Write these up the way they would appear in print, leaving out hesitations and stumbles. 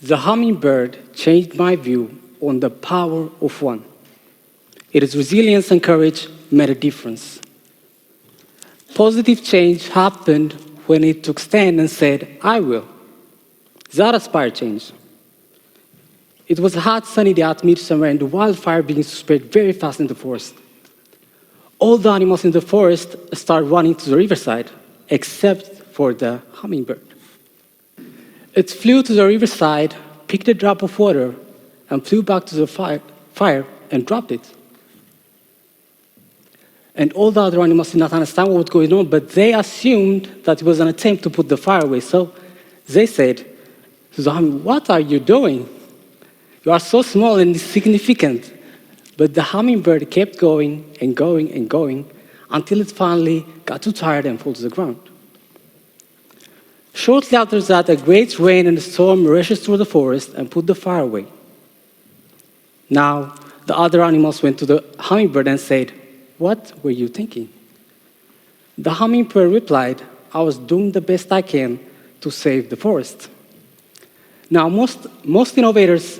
The hummingbird changed my view on the power of one. Its resilience and courage made a difference. Positive change happened when it took stand and said, I will. That inspired change. It was a hot, sunny day at midsummer, and the wildfire began to spread very fast in the forest. All the animals in the forest started running to the riverside, except for the hummingbird. It flew to the riverside, picked a drop of water, and flew back to the fire and dropped it. And all the other animals did not understand what was going on, but they assumed that it was an attempt to put the fire away. So they said to the hummingbird, what are you doing? You are so small and insignificant. But the hummingbird kept going and going and going until it finally got too tired and fell to the ground. Shortly after that, a great rain and a storm rushed through the forest and put the fire away. Now, the other animals went to the hummingbird and said, what were you thinking? The hummingbird replied, I was doing the best I can to save the forest. Now, most innovators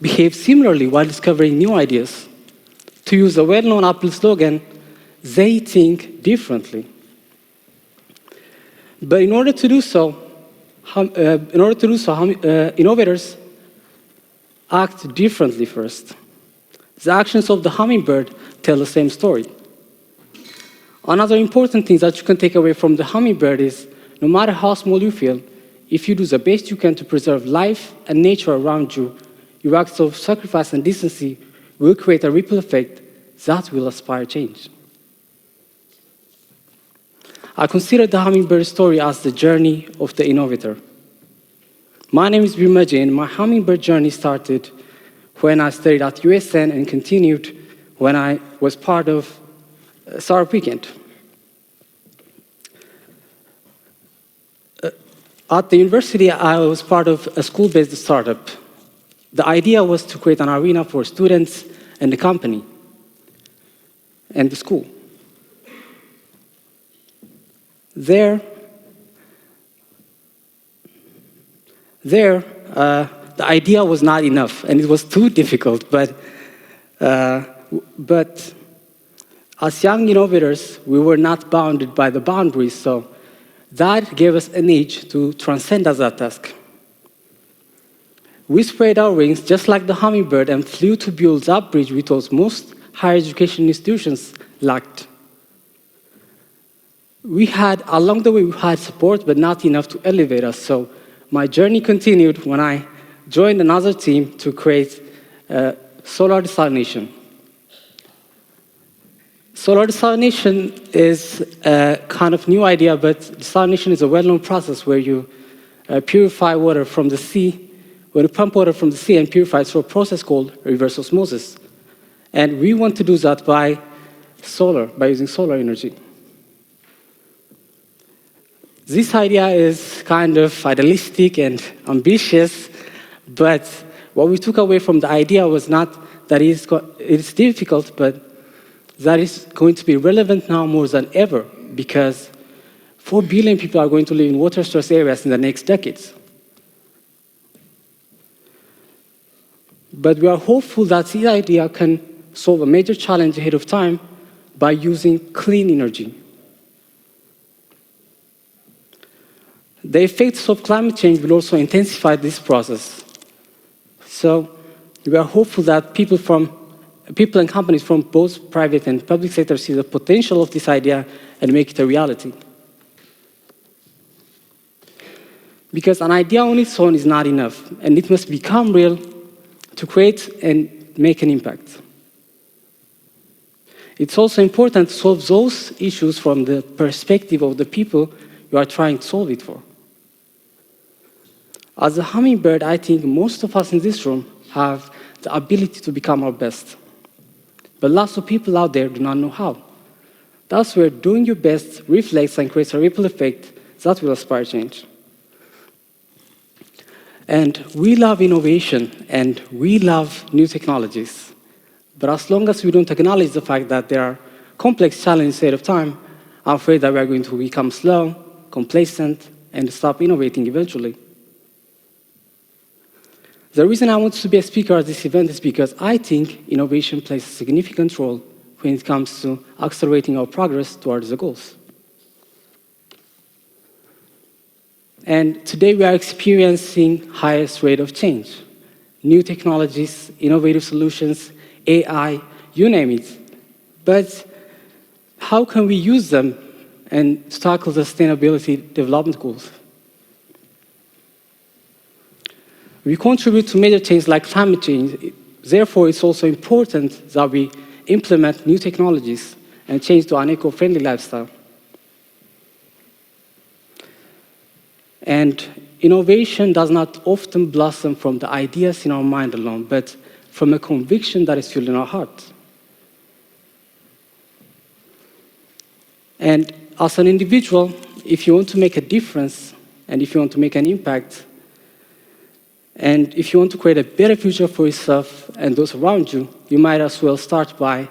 behave similarly while discovering new ideas. To use a well-known Apple slogan, they think differently. But in order to do so, innovators act differently first. The actions of the hummingbird tell the same story. Another important thing that you can take away from the hummingbird is, no matter how small you feel, if you do the best you can to preserve life and nature around you, your acts of sacrifice and decency will create a ripple effect that will inspire change. I consider the hummingbird story as the journey of the innovator. My name is Birmeji, and my hummingbird journey started when I studied at USN and continued when I was part of Startup Weekend. At the university, I was part of a school-based startup. The idea was to create an arena for students and the company and the school. The idea was not enough, and it was too difficult. But as young innovators, we were not bounded by the boundaries, so that gave us an edge to transcend that task. We spread our wings just like the hummingbird and flew to build that bridge we thought most higher education institutions lacked. Along the way, we had support, but not enough to elevate us. So my journey continued when I joined another team to create solar desalination. Solar desalination is a kind of new idea, but desalination is a well-known process where you purify water from the sea, where you pump water from the sea and purify it through a process called reverse osmosis. And we want to do that by using solar energy. This idea is kind of idealistic and ambitious, but what we took away from the idea was not that it's difficult, but that is going to be relevant now more than ever, because 4 billion people are going to live in water-stressed areas in the next decades. But we are hopeful that this idea can solve a major challenge ahead of time by using clean energy. The effects of climate change will also intensify this process. So we are hopeful that people and companies from both private and public sectors see the potential of this idea and make it a reality. Because an idea on its own is not enough, and it must become real to create and make an impact. It's also important to solve those issues from the perspective of the people you are trying to solve it for. As a hummingbird, I think most of us in this room have the ability to become our best. But lots of people out there do not know how. That's where doing your best reflects and creates a ripple effect that will inspire change. And we love innovation, and we love new technologies. But as long as we don't acknowledge the fact that there are complex challenges ahead of time, I'm afraid that we are going to become slow, complacent, and stop innovating eventually. The reason I want to be a speaker at this event is because I think innovation plays a significant role when it comes to accelerating our progress towards the goals. And today we are experiencing highest rate of change. New technologies, innovative solutions, AI, you name it. But how can we use them and tackle the sustainability development goals? We contribute to major changes like climate change. Therefore, it's also important that we implement new technologies and change to an eco-friendly lifestyle. And innovation does not often blossom from the ideas in our mind alone, but from a conviction that is fueled in our heart. And as an individual, if you want to make a difference, and if you want to make an impact, and if you want to create a better future for yourself and those around you, you might as well start by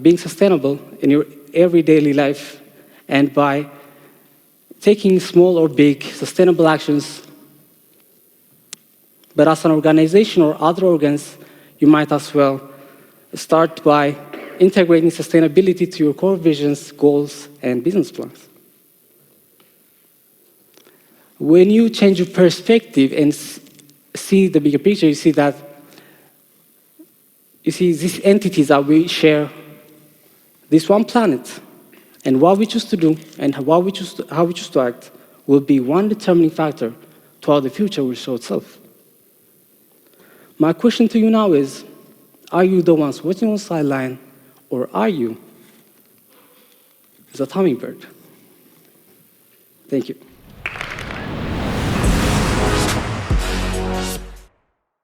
being sustainable in your everyday life and by taking small or big sustainable actions. But as an organization or other organs, you might as well start by integrating sustainability to your core visions, goals, and business plans. When you change your perspective and see the bigger picture, you see these entities that we share this one planet, and what we choose to do and how we choose to act will be one determining factor to how the future will show itself. My question to you now is, are you the ones watching on the sideline, or are you the hummingbird? Thank you.